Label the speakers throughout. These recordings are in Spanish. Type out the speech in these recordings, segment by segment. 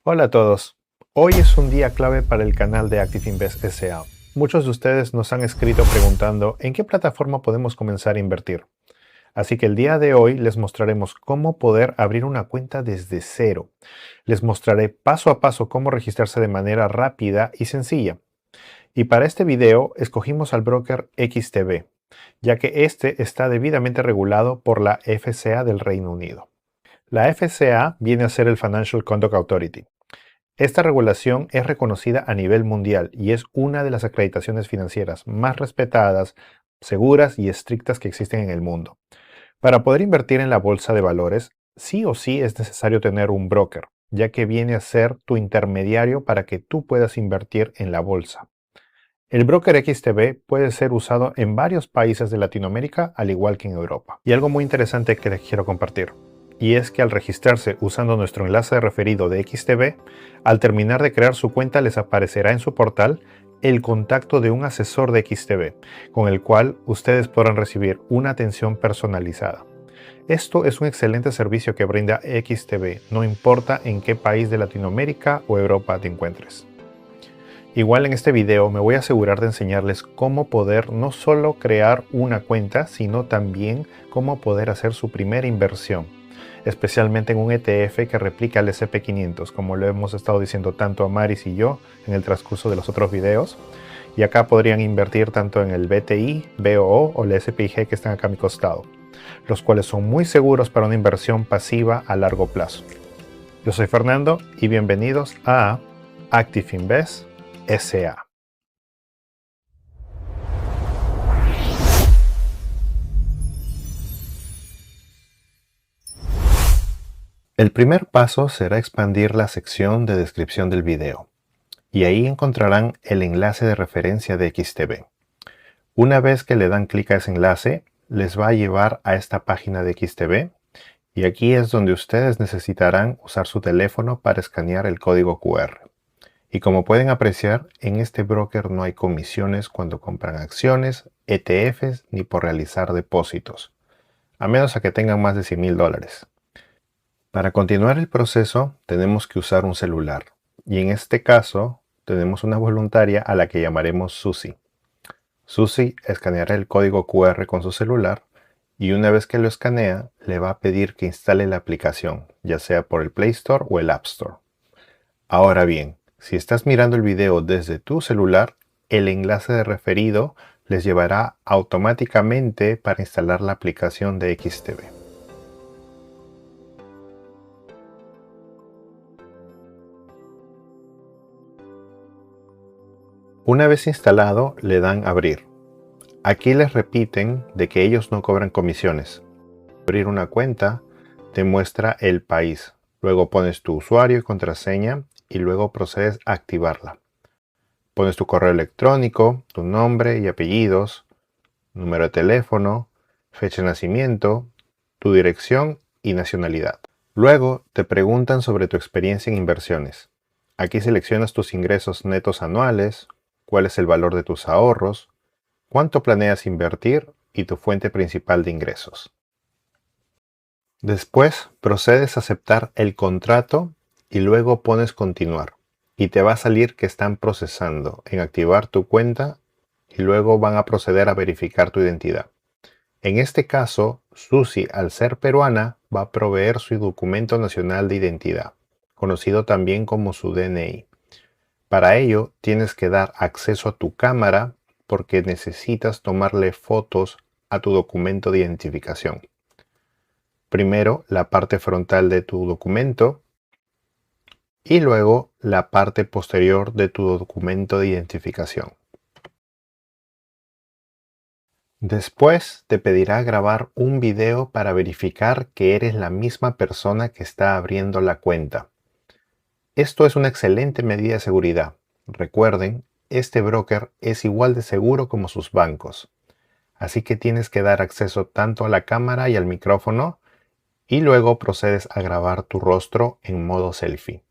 Speaker 1: Hola a todos. Hoy es un día clave para el canal de Active Invest SA. Muchos de ustedes nos han escrito preguntando en qué plataforma podemos comenzar a invertir. Así que el día de hoy les mostraremos cómo poder abrir una cuenta desde cero. Les mostraré paso a paso cómo registrarse de manera rápida y sencilla. Y para este video escogimos al broker XTB, ya que este está debidamente regulado por la FCA del Reino Unido. La FCA viene a ser el Financial Conduct Authority. Esta regulación es reconocida a nivel mundial y es una de las acreditaciones financieras más respetadas, seguras y estrictas que existen en el mundo. Para poder invertir en la bolsa de valores, sí o sí es necesario tener un broker, ya que viene a ser tu intermediario para que tú puedas invertir en la bolsa. El broker XTB puede ser usado en varios países de Latinoamérica, al igual que en Europa. Y algo muy interesante que les quiero compartir, y es que al registrarse usando nuestro enlace de referido de XTB, al terminar de crear su cuenta les aparecerá en su portal el contacto de un asesor de XTB, con el cual ustedes podrán recibir una atención personalizada. Esto es un excelente servicio que brinda XTB, no importa en qué país de Latinoamérica o Europa te encuentres. Igual en este video me voy a asegurar de enseñarles cómo poder no solo crear una cuenta, sino también cómo poder hacer su primera inversión, especialmente en un ETF que replica el S&P 500, como lo hemos estado diciendo tanto Amaris y yo en el transcurso de los otros videos. Y acá podrían invertir tanto en el BTI, BOO o el SPIG que están acá a mi costado, los cuales son muy seguros para una inversión pasiva a largo plazo. Yo soy Fernando y bienvenidos a Active Invest SA. El primer paso será expandir la sección de descripción del video, y ahí encontrarán el enlace de referencia de XTB. Una vez que le dan clic a ese enlace, les va a llevar a esta página de XTB, y aquí es donde ustedes necesitarán usar su teléfono para escanear el código QR. Y como pueden apreciar, en este broker no hay comisiones cuando compran acciones, ETFs ni por realizar depósitos, a menos a que tengan más de $100,000. Para continuar el proceso tenemos que usar un celular, y en este caso tenemos una voluntaria a la que llamaremos Susi. Susi escaneará el código QR con su celular y una vez que lo escanea le va a pedir que instale la aplicación, ya sea por el Play Store o el App Store. Ahora bien, si estás mirando el video desde tu celular, el enlace de referido les llevará automáticamente para instalar la aplicación de XTB. Una vez instalado, le dan abrir. Aquí les repiten de que ellos no cobran comisiones. Abrir una cuenta te muestra el país. Luego pones tu usuario y contraseña y luego procedes a activarla. Pones tu correo electrónico, tu nombre y apellidos, número de teléfono, fecha de nacimiento, tu dirección y nacionalidad. Luego te preguntan sobre tu experiencia en inversiones. Aquí seleccionas tus ingresos netos anuales, cuál es el valor de tus ahorros, cuánto planeas invertir y tu fuente principal de ingresos. Después procedes a aceptar el contrato y luego pones continuar. Y te va a salir que están procesando en activar tu cuenta y luego van a proceder a verificar tu identidad. En este caso, Susi, al ser peruana, va a proveer su documento nacional de identidad, conocido también como su DNI. Para ello, tienes que dar acceso a tu cámara porque necesitas tomarle fotos a tu documento de identificación. Primero, la parte frontal de tu documento y luego la parte posterior de tu documento de identificación. Después te pedirá grabar un video para verificar que eres la misma persona que está abriendo la cuenta. Esto es una excelente medida de seguridad. Recuerden, este broker es igual de seguro como sus bancos. Así que tienes que dar acceso tanto a la cámara y al micrófono y luego procedes a grabar tu rostro en modo selfie.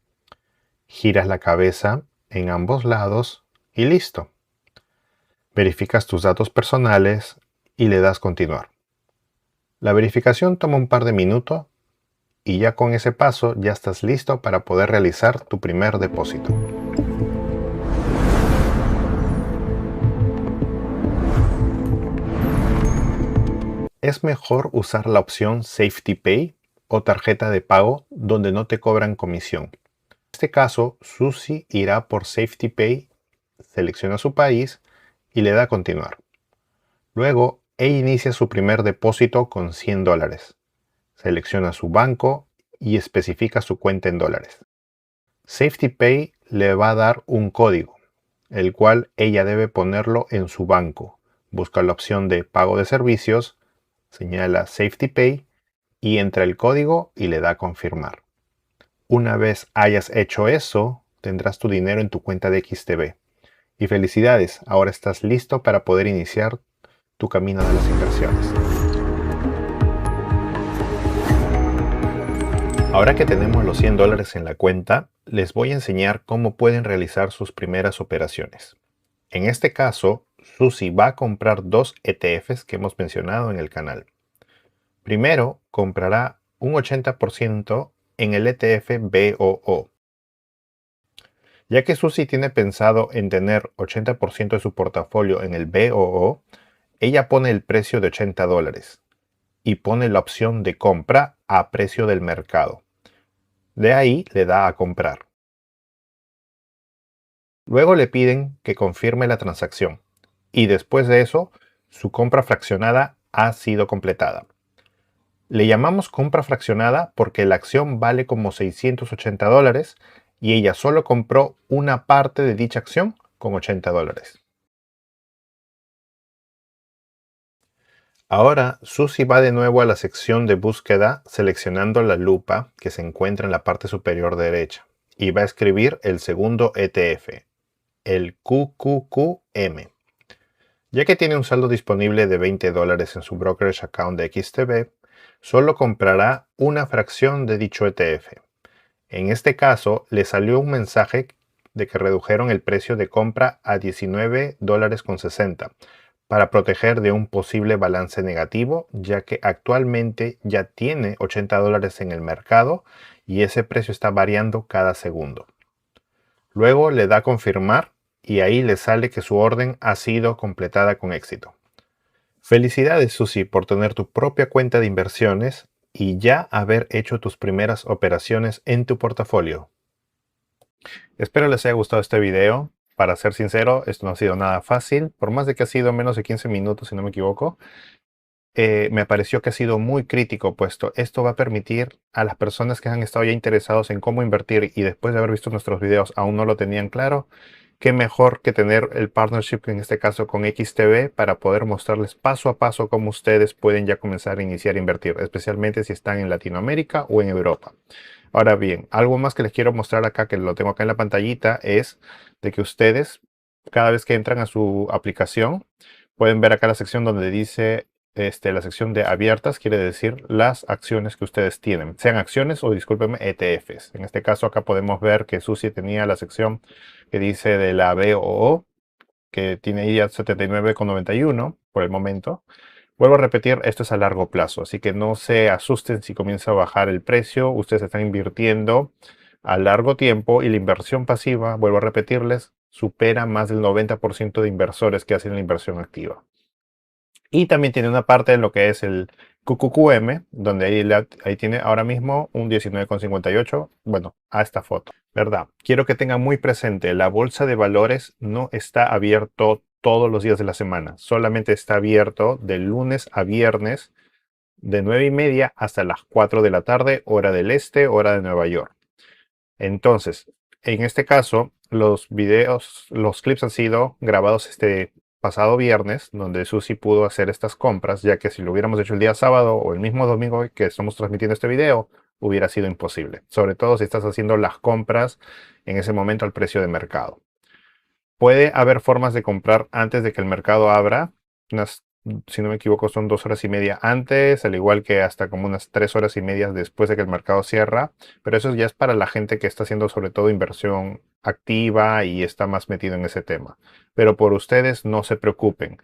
Speaker 1: Giras la cabeza en ambos lados y listo. Verificas tus datos personales y le das continuar. La verificación toma un par de minutos y ya con ese paso ya estás listo para poder realizar tu primer depósito. Es mejor usar la opción Safety Pay o tarjeta de pago donde no te cobran comisión. En este caso, Susi irá por Safety Pay, selecciona su país y le da a continuar. Luego, inicia su primer depósito con $100. Selecciona su banco y especifica su cuenta en dólares. Safety Pay le va a dar un código, el cual ella debe ponerlo en su banco. Busca la opción de pago de servicios, señala Safety Pay y entra el código y le da a confirmar. Una vez hayas hecho eso, tendrás tu dinero en tu cuenta de XTB. Y felicidades, ahora estás listo para poder iniciar tu camino de las inversiones. Ahora que tenemos los $100 en la cuenta, les voy a enseñar cómo pueden realizar sus primeras operaciones. En este caso, Susi va a comprar dos ETFs que hemos mencionado en el canal. Primero, comprará un 80% en el ETF BOO. Ya que Susi tiene pensado en tener 80% de su portafolio en el BOO, ella pone el precio de $80 y pone la opción de compra a precio del mercado. De ahí le da a comprar. Luego le piden que confirme la transacción y después de eso, su compra fraccionada ha sido completada. Le llamamos compra fraccionada porque la acción vale como $680 y ella solo compró una parte de dicha acción con $80. Ahora, Susi va de nuevo a la sección de búsqueda seleccionando la lupa que se encuentra en la parte superior derecha y va a escribir el segundo ETF, el QQQM. Ya que tiene un saldo disponible de $20 en su brokerage account de XTB, solo comprará una fracción de dicho ETF. En este caso, le salió un mensaje de que redujeron el precio de compra a $19.60 para proteger de un posible balance negativo, ya que actualmente ya tiene $80 en el mercado y ese precio está variando cada segundo. Luego le da a confirmar y ahí le sale que su orden ha sido completada con éxito. Felicidades, Susi, por tener tu propia cuenta de inversiones y ya haber hecho tus primeras operaciones en tu portafolio. Espero les haya gustado este video. Para ser sincero, esto no ha sido nada fácil. Por más de que ha sido menos de 15 minutos, si no me equivoco, me pareció que ha sido muy crítico, puesto esto va a permitir a las personas que han estado ya interesados en cómo invertir y después de haber visto nuestros videos aún no lo tenían claro, qué mejor que tener el partnership, en este caso con XTB, para poder mostrarles paso a paso cómo ustedes pueden ya comenzar a iniciar a invertir, especialmente si están en Latinoamérica o en Europa. Ahora bien, algo más que les quiero mostrar acá, que lo tengo acá en la pantallita, es de que ustedes, cada vez que entran a su aplicación, pueden ver acá la sección donde dice la sección de abiertas, quiere decir las acciones que ustedes tienen, sean acciones o, discúlpenme, ETFs. En este caso acá podemos ver que Susi tenía la sección que dice de la BOO, que tiene ahí ya 79,91 por el momento. Vuelvo a repetir, esto es a largo plazo, así que no se asusten si comienza a bajar el precio. Ustedes están invirtiendo a largo tiempo y la inversión pasiva, vuelvo a repetirles, supera más del 90% de inversores que hacen la inversión activa. Y también tiene una parte en lo que es el QQQM, donde ahí tiene ahora mismo un 19,58, bueno, a esta foto, ¿verdad? Quiero que tengan muy presente, la bolsa de valores no está abierto todos los días de la semana, solamente está abierto de lunes a viernes de 9:30 hasta las 4 de la tarde, hora del este, hora de Nueva York. Entonces, en este caso, los clips han sido grabados este pasado viernes, donde Susi pudo hacer estas compras, ya que si lo hubiéramos hecho el día sábado o el mismo domingo que estamos transmitiendo este video, hubiera sido imposible. Sobre todo si estás haciendo las compras en ese momento al precio de mercado. Puede haber formas de comprar antes de que el mercado abra, si no me equivoco, son 2 horas y media antes, al igual que hasta como unas 3 horas y media después de que el mercado cierra. Pero eso ya es para la gente que está haciendo sobre todo inversión activa y está más metido en ese tema. Pero por ustedes no se preocupen.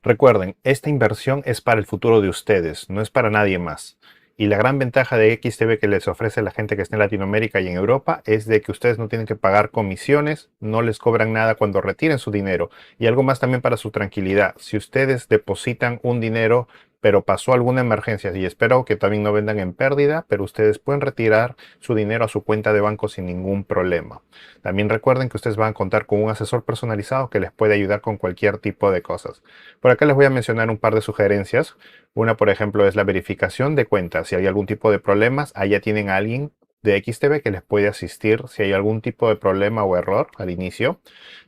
Speaker 1: Recuerden, esta inversión es para el futuro de ustedes, no es para nadie más. Y la gran ventaja de XTB que les ofrece la gente que está en Latinoamérica y en Europa es de que ustedes no tienen que pagar comisiones, no les cobran nada cuando retiren su dinero. Y algo más también para su tranquilidad. Si ustedes depositan un dinero pero pasó alguna emergencia y espero que también no vendan en pérdida, pero ustedes pueden retirar su dinero a su cuenta de banco sin ningún problema. También recuerden que ustedes van a contar con un asesor personalizado que les puede ayudar con cualquier tipo de cosas. Por acá les voy a mencionar un par de sugerencias. Una, por ejemplo, es la verificación de cuentas. Si hay algún tipo de problemas, allá tienen a alguien de XTB que les puede asistir si hay algún tipo de problema o error al inicio.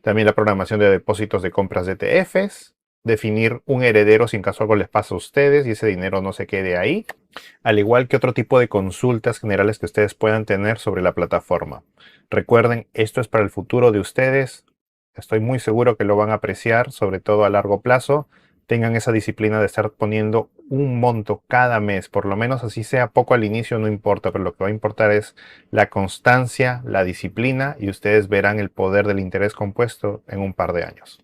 Speaker 1: También la programación de depósitos de compras de ETFs, definir un heredero si en caso algo les pasa a ustedes y ese dinero no se quede ahí, al igual que otro tipo de consultas generales que ustedes puedan tener sobre la plataforma. Recuerden, esto es para el futuro de ustedes. Estoy muy seguro que lo van a apreciar, sobre todo a largo plazo. Tengan esa disciplina de estar poniendo un monto cada mes, por lo menos así sea poco al inicio, no importa, pero lo que va a importar es la constancia, la disciplina y ustedes verán el poder del interés compuesto en un par de años.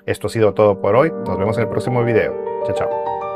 Speaker 1: Esto ha sido todo por hoy. Nos vemos en el próximo video. Chao, chao.